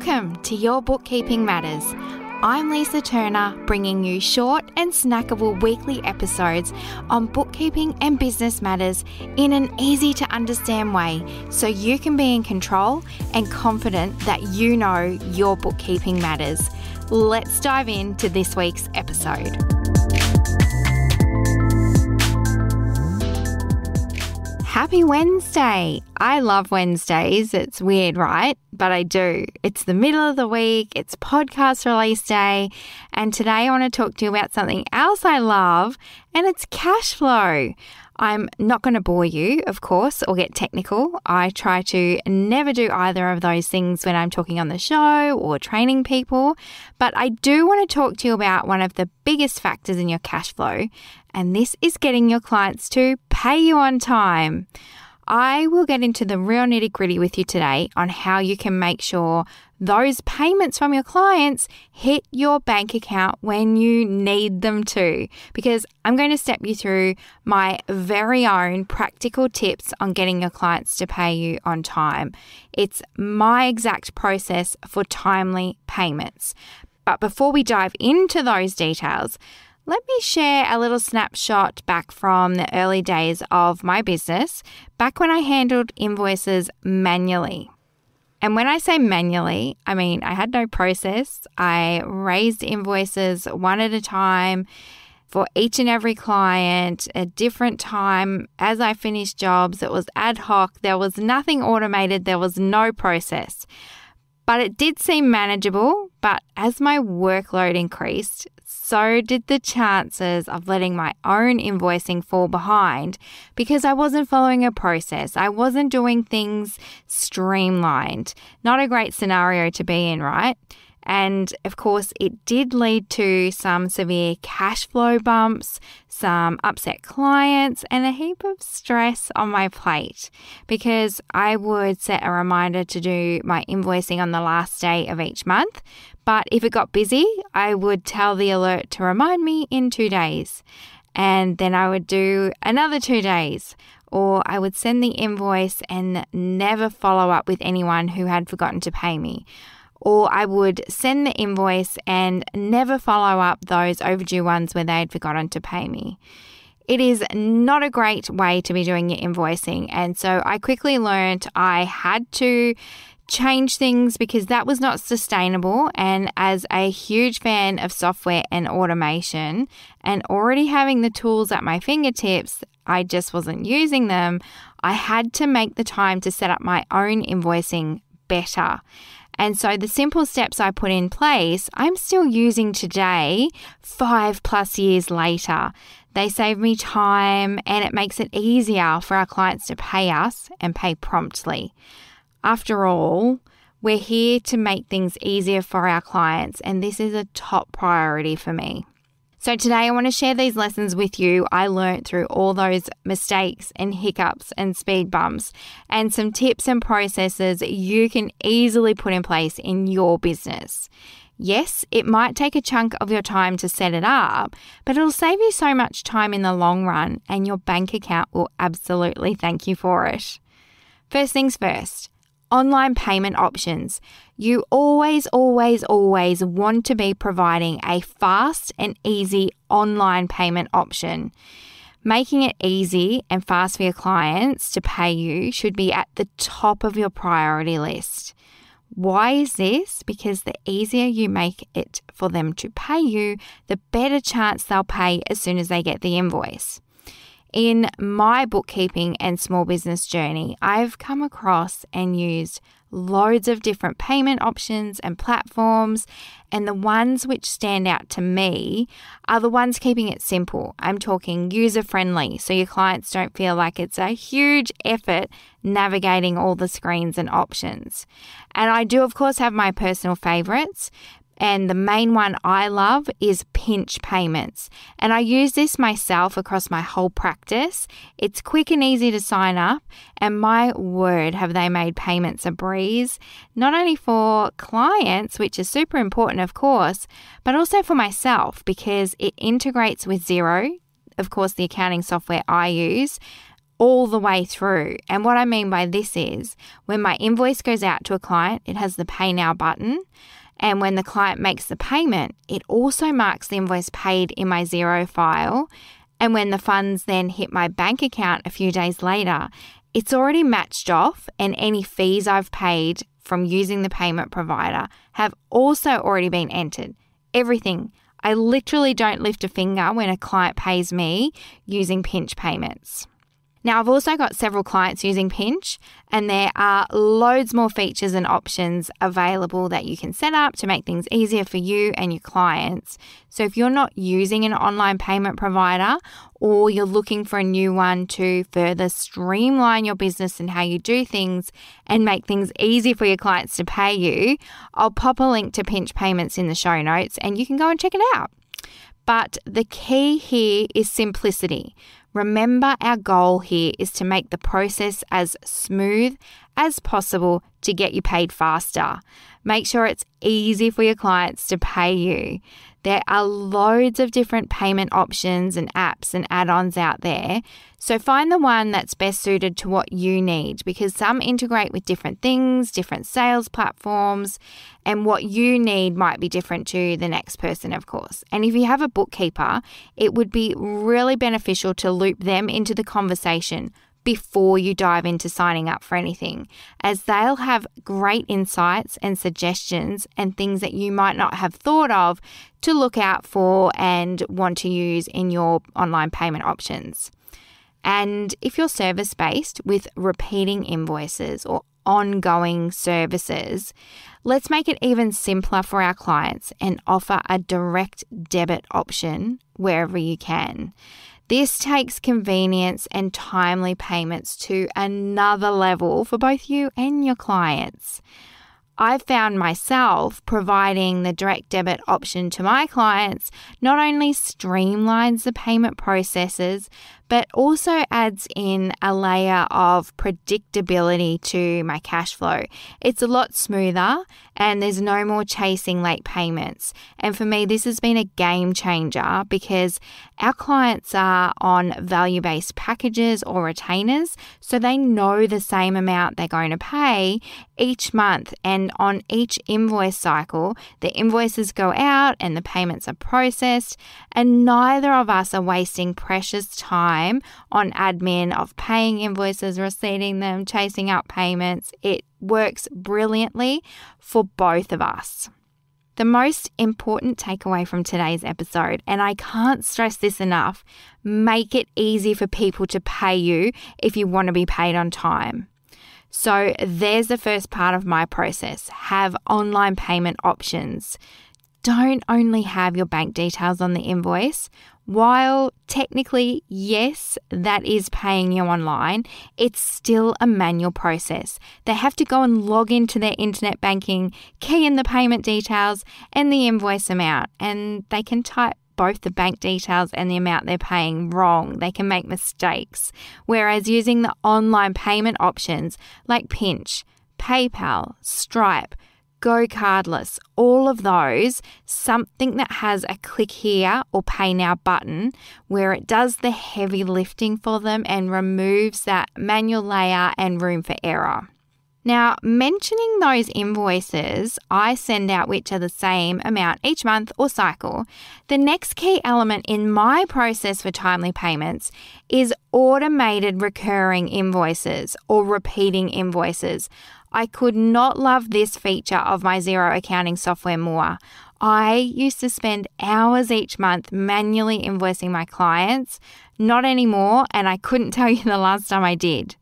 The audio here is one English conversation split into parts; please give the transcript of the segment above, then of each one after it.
Welcome to Your Bookkeeping Matters. I'm Lisa Turner, bringing you short and snackable weekly episodes on bookkeeping and business matters in an easy to understand way so you can be in control and confident that you know your bookkeeping matters. Let's dive into this week's episode. Happy Wednesday! I love Wednesdays. It's weird, right? But I do. It's the middle of the week, it's podcast release day, and today I want to talk to you about something else I love, and it's cash flow. I'm not going to bore you, of course, or get technical. I try to never do either of those things when I'm talking on the show or training people, but I do want to talk to you about one of the biggest factors in your cash flow, and this is getting your clients to pay you on time. I will get into the real nitty-gritty with you today on how you can make sure those payments from your clients hit your bank account when you need them to, because I'm going to step you through my very own practical tips on getting your clients to pay you on time. It's my exact process for timely payments. But before we dive into those details, let me share a little snapshot back from the early days of my business, back when I handled invoices manually. And when I say manually, I mean I had no process. I raised invoices one at a time for each and every client, a different time as I finished jobs. It was ad hoc. There was nothing automated. There was no process. But it did seem manageable. But as my workload increased, so did the chances of letting my own invoicing fall behind because I wasn't following a process. I wasn't doing things streamlined. Not a great scenario to be in, right? And of course, it did lead to some severe cash flow bumps, some upset clients, and a heap of stress on my plate because I would set a reminder to do my invoicing on the last day of each month. But if it got busy, I would tell the alert to remind me in 2 days. And then I would do another 2 days. Or I would send the invoice and never follow up with anyone who had forgotten to pay me. Or I would send the invoice and never follow up those overdue ones where they had forgotten to pay me. It is not a great way to be doing your invoicing. And so I quickly learned I had to change things because that was not sustainable. And as a huge fan of software and automation and already having the tools at my fingertips, I just wasn't using them. I had to make the time to set up my own invoicing better. And so the simple steps I put in place, I'm still using today, 5+ years later. They save me time and it makes it easier for our clients to pay us and pay promptly. After all, we're here to make things easier for our clients, and this is a top priority for me. So today I want to share these lessons with you I learned through all those mistakes and hiccups and speed bumps, and some tips and processes you can easily put in place in your business. Yes, it might take a chunk of your time to set it up, but it'll save you so much time in the long run, and your bank account will absolutely thank you for it. First things first. Online payment options. You always want to be providing a fast and easy online payment option. Making it easy and fast for your clients to pay you should be at the top of your priority list. Why is this? Because the easier you make it for them to pay you, the better chance they'll pay as soon as they get the invoice. In my bookkeeping and small business journey, I've come across and used loads of different payment options and platforms, and the ones which stand out to me are the ones keeping it simple. I'm talking user-friendly, so your clients don't feel like it's a huge effort navigating all the screens and options. And I do, of course, have my personal favorites. And the main one I love is pinch payments. And I use this myself across my whole practice. It's quick and easy to sign up. And my word, have they made payments a breeze. Not only for clients, which is super important, of course, but also for myself because it integrates with Xero, of course, the accounting software I use, all the way through. And what I mean by this is when my invoice goes out to a client, it has the Pay Now button. And when the client makes the payment, it also marks the invoice paid in my Xero file. And when the funds then hit my bank account a few days later, it's already matched off, and any fees I've paid from using the payment provider have also already been entered. Everything. I literally don't lift a finger when a client pays me using Pinch payments. Now, I've also got several clients using Pinch, and there are loads more features and options available that you can set up to make things easier for you and your clients. So if you're not using an online payment provider, or you're looking for a new one to further streamline your business and how you do things and make things easy for your clients to pay you, I'll pop a link to Pinch payments in the show notes and you can go and check it out. But the key here is simplicity. Remember, our goal here is to make the process as smooth as possible to get you paid faster. Make sure it's easy for your clients to pay you. There are loads of different payment options and apps and add-ons out there. So find the one that's best suited to what you need, because some integrate with different things, different sales platforms, and what you need might be different to the next person, of course. And if you have a bookkeeper, it would be really beneficial to loop them into the conversation before you dive into signing up for anything, as they'll have great insights and suggestions and things that you might not have thought of to look out for and want to use in your online payment options. And if you're service-based with repeating invoices or ongoing services, let's make it even simpler for our clients and offer a direct debit option wherever you can. This takes convenience and timely payments to another level for both you and your clients. I've found myself providing the direct debit option to my clients not only streamlines the payment processes, but also adds in a layer of predictability to my cash flow. It's a lot smoother and there's no more chasing late payments. And for me, this has been a game changer because our clients are on value-based packages or retainers, so they know the same amount they're going to pay each month. And on each invoice cycle, the invoices go out and the payments are processed, and neither of us are wasting precious time on admin of paying invoices, receiving them, chasing up payments. It works brilliantly for both of us. The most important takeaway from today's episode, and I can't stress this enough, make it easy for people to pay you if you want to be paid on time. So there's the first part of my process. Have online payment options. Don't only have your bank details on the invoice. While technically, yes, that is paying you online, it's still a manual process. They have to go and log into their internet banking, key in the payment details and the invoice amount, and they can type both the bank details and the amount they're paying wrong. They can make mistakes. Whereas using the online payment options like Pinch, PayPal, Stripe, Go Cardless, all of those, something that has a click here or pay now button where it does the heavy lifting for them and removes that manual layer and room for error. Now, mentioning those invoices I send out which are the same amount each month or cycle, the next key element in my process for timely payments is automated recurring invoices or repeating invoices. I could not love this feature of my Xero accounting software more. I used to spend hours each month manually invoicing my clients. Not anymore, and I couldn't tell you the last time I did.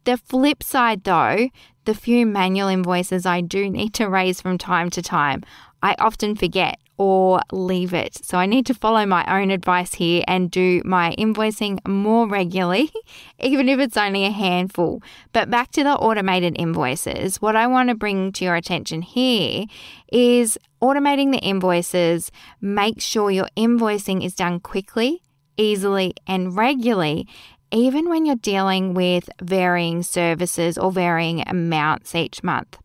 The flip side though, the few manual invoices I do need to raise from time to time, I often forget or leave it. So I need to follow my own advice here and do my invoicing more regularly, even if it's only a handful. But back to the automated invoices, what I want to bring to your attention here is automating the invoices. Make sure your invoicing is done quickly, easily, and regularly, even when you're dealing with varying services or varying amounts each month.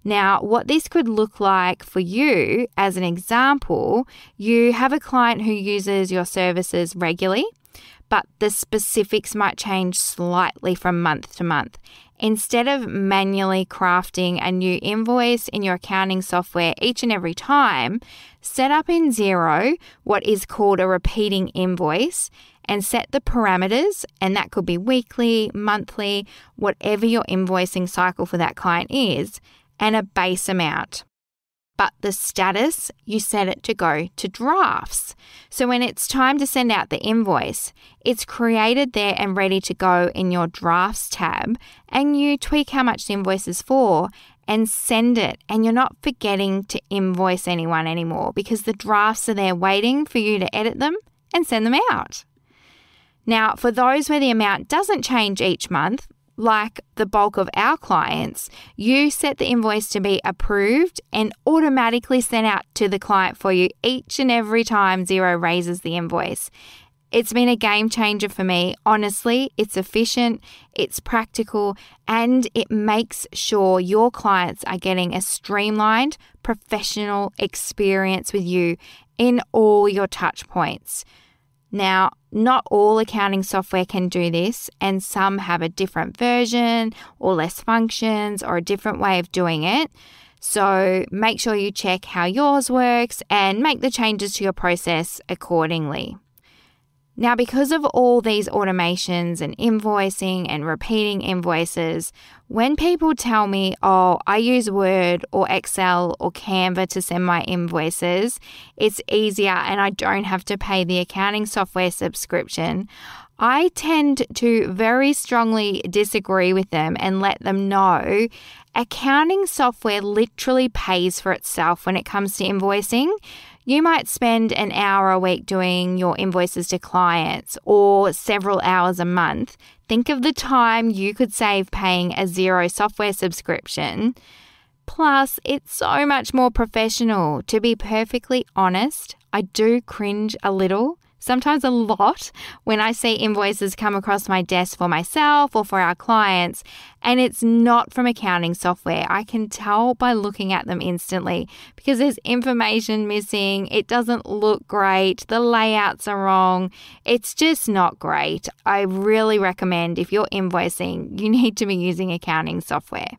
Now, what this could look like for you, as an example, you have a client who uses your services regularly, but the specifics might change slightly from month to month. Instead of manually crafting a new invoice in your accounting software each and every time, set up in Xero what is called a repeating invoice and set the parameters, and that could be weekly, monthly, whatever your invoicing cycle for that client is, and a base amount. But the status, you set it to go to drafts. So when it's time to send out the invoice, it's created there and ready to go in your drafts tab, and you tweak how much the invoice is for and send it. And you're not forgetting to invoice anyone anymore because the drafts are there waiting for you to edit them and send them out. Now, for those where the amount doesn't change each month, like the bulk of our clients, you set the invoice to be approved and automatically sent out to the client for you each and every time Xero raises the invoice. It's been a game changer for me. Honestly, it's efficient, it's practical, and it makes sure your clients are getting a streamlined, professional experience with you in all your touch points. Now, not all accounting software can do this, and some have a different version or less functions or a different way of doing it. So make sure you check how yours works and make the changes to your process accordingly. Now, because of all these automations and invoicing and repeating invoices, when people tell me, oh, I use Word or Excel or Canva to send my invoices, it's easier and I don't have to pay the accounting software subscription, I tend to very strongly disagree with them and let them know accounting software literally pays for itself when it comes to invoicing. You might spend an hour a week doing your invoices to clients or several hours a month. Think of the time you could save paying a Xero software subscription. Plus, it's so much more professional. To be perfectly honest, I do cringe a little, sometimes a lot, when I see invoices come across my desk for myself or for our clients, and it's not from accounting software. I can tell by looking at them instantly because there's information missing, it doesn't look great, the layouts are wrong, it's just not great. I really recommend if you're invoicing, you need to be using accounting software.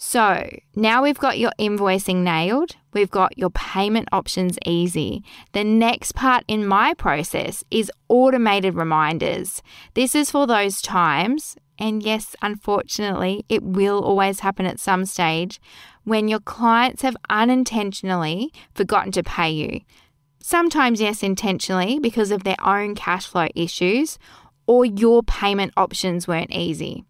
So now we've got your invoicing nailed, we've got your payment options easy. The next part in my process is automated reminders. This is for those times, and yes, unfortunately, it will always happen at some stage, when your clients have unintentionally forgotten to pay you. Sometimes, yes, intentionally because of their own cash flow issues, or your payment options weren't easy.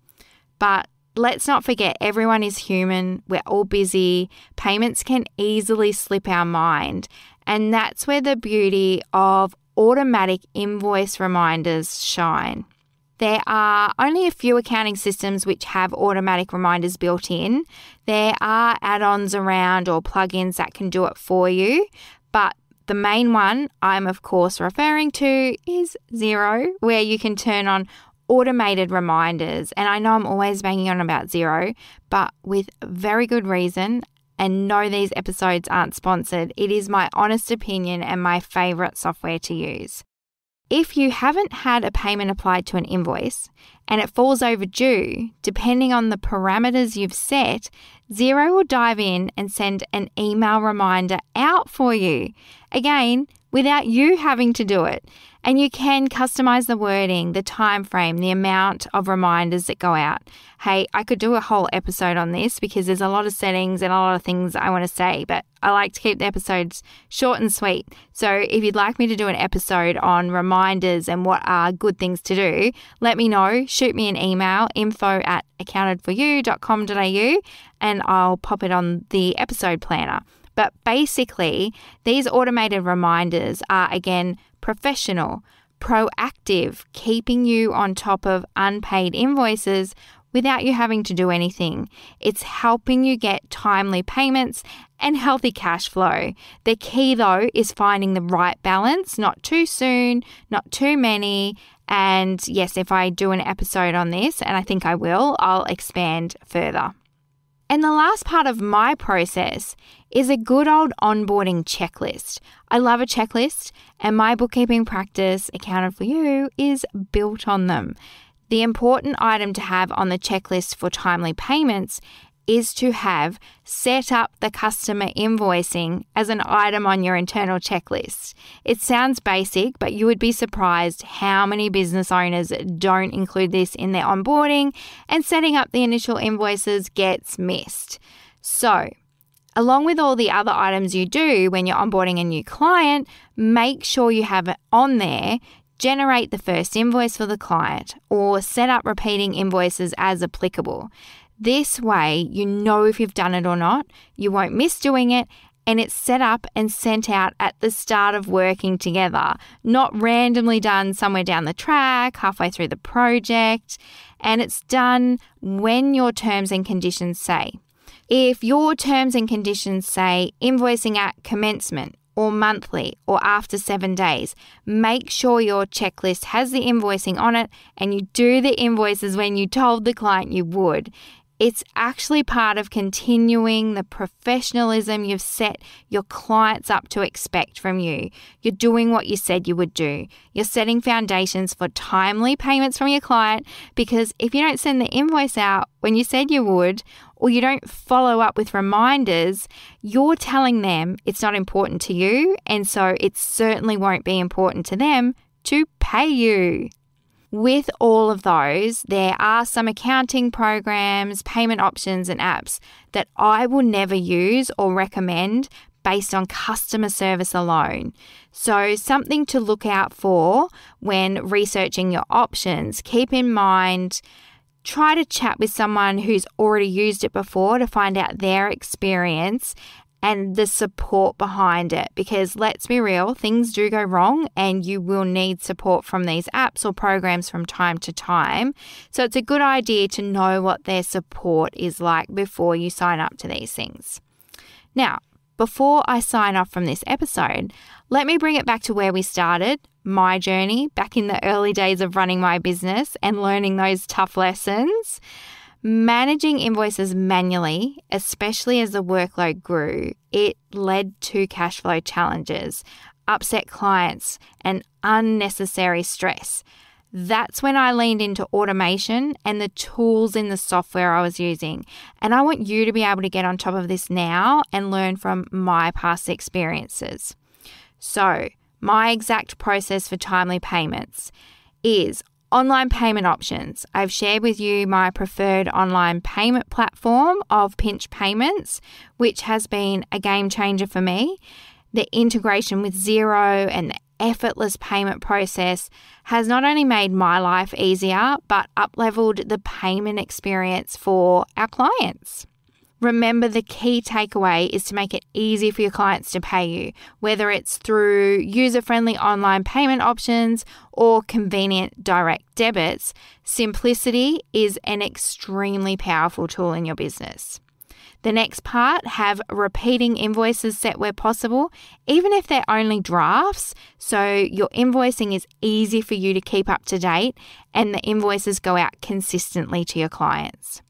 But let's not forget, everyone is human. We're all busy. Payments can easily slip our mind. And that's where the beauty of automatic invoice reminders shine. There are only a few accounting systems which have automatic reminders built in. There are add-ons around or plugins that can do it for you. But the main one I'm of course referring to is Xero, where you can turn on automated reminders. And I know I'm always banging on about Xero, but with very good reason. And no, these episodes aren't sponsored. It is my honest opinion and my favorite software to use. If you haven't had a payment applied to an invoice and it falls overdue, depending on the parameters you've set, Xero will dive in and send an email reminder out for you. Again, without you having to do it. And you can customize the wording, the time frame, the amount of reminders that go out. Hey, I could do a whole episode on this because there's a lot of settings and a lot of things I want to say, but I like to keep the episodes short and sweet. So if you'd like me to do an episode on reminders and what are good things to do, let me know. Shoot me an email, info@accountedforyou.com.au, and I'll pop it on the episode planner. But basically, these automated reminders are, again, professional, proactive, keeping you on top of unpaid invoices without you having to do anything. It's helping you get timely payments and healthy cash flow. The key, though, is finding the right balance, not too soon, not too many. And yes, if I do an episode on this, and I think I will, I'll expand further. And the last part of my process is a good old onboarding checklist. I love a checklist, and my bookkeeping practice, Accounted for You, is built on them. The important item to have on the checklist for timely payments is to have set up the customer invoicing as an item on your internal checklist. It sounds basic, but you would be surprised how many business owners don't include this in their onboarding, and setting up the initial invoices gets missed. So, along with all the other items you do when you're onboarding a new client, make sure you have it on there. Generate the first invoice for the client, or set up repeating invoices as applicable. This way, you know if you've done it or not, you won't miss doing it, and it's set up and sent out at the start of working together, not randomly done somewhere down the track, halfway through the project, and it's done when your terms and conditions say. If your terms and conditions say invoicing at commencement, or monthly, or after 7 days, make sure your checklist has the invoicing on it and you do the invoices when you told the client you would. It's actually part of continuing the professionalism you've set your clients up to expect from you. You're doing what you said you would do. You're setting foundations for timely payments from your client, because if you don't send the invoice out when you said you would, or you don't follow up with reminders, you're telling them it's not important to you, and so it certainly won't be important to them to pay you. With all of those, there are some accounting programs, payment options, and apps that I will never use or recommend based on customer service alone. So something to look out for when researching your options. Keep in mind, try to chat with someone who's already used it before to find out their experience and the support behind it, because let's be real, things do go wrong and you will need support from these apps or programs from time to time. So it's a good idea to know what their support is like before you sign up to these things. Now, before I sign off from this episode, let me bring it back to where we started, my journey back in the early days of running my business and learning those tough lessons. Managing invoices manually, especially as the workload grew, it led to cash flow challenges, upset clients, and unnecessary stress. That's when I leaned into automation and the tools in the software I was using. And I want you to be able to get on top of this now and learn from my past experiences. So, my exact process for timely payments is online payment options. I've shared with you my preferred online payment platform of Pinch Payments, which has been a game changer for me. The integration with Xero and the effortless payment process has not only made my life easier, but up-leveled the payment experience for our clients. Remember, the key takeaway is to make it easy for your clients to pay you, whether it's through user-friendly online payment options or convenient direct debits. Simplicity is an extremely powerful tool in your business. The next part, have repeating invoices set where possible, even if they're only drafts, so your invoicing is easy for you to keep up to date and the invoices go out consistently to your clients.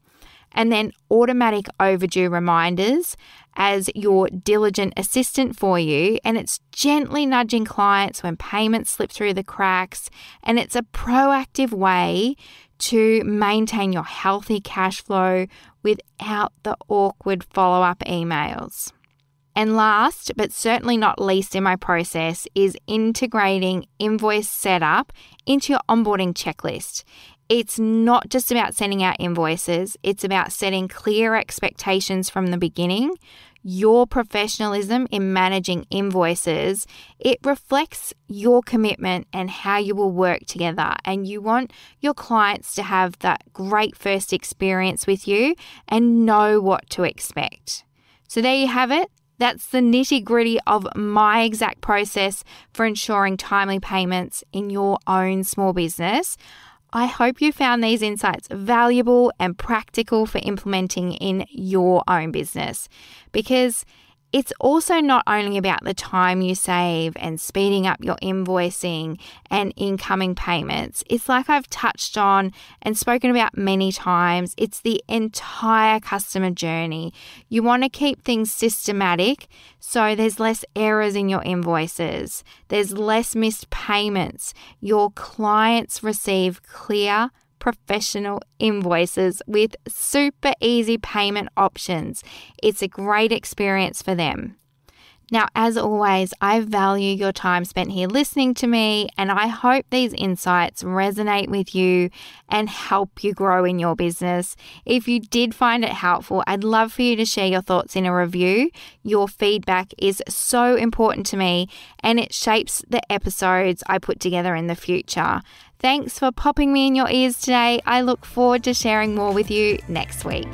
And then automatic overdue reminders as your diligent assistant for you, and it's gently nudging clients when payments slip through the cracks, and it's a proactive way to maintain your healthy cash flow without the awkward follow-up emails. And last, but certainly not least in my process, is integrating invoice setup into your onboarding checklist. It's not just about sending out invoices, it's about setting clear expectations from the beginning. Your professionalism in managing invoices, it reflects your commitment and how you will work together. And you want your clients to have that great first experience with you and know what to expect. So there you have it. That's the nitty-gritty of my exact process for ensuring timely payments in your own small business. I hope you found these insights valuable and practical for implementing in your own business, because It's also not only about the time you save and speeding up your invoicing and incoming payments. It's like I've touched on and spoken about many times. It's the entire customer journey. You want to keep things systematic so there's less errors in your invoices. There's less missed payments. Your clients receive clear, professional invoices with super easy payment options. It's a great experience for them. Now, as always, I value your time spent here listening to me, and I hope these insights resonate with you and help you grow in your business. If you did find it helpful, I'd love for you to share your thoughts in a review. Your feedback is so important to me, and it shapes the episodes I put together in the future. Thanks for popping me in your ears today. I look forward to sharing more with you next week.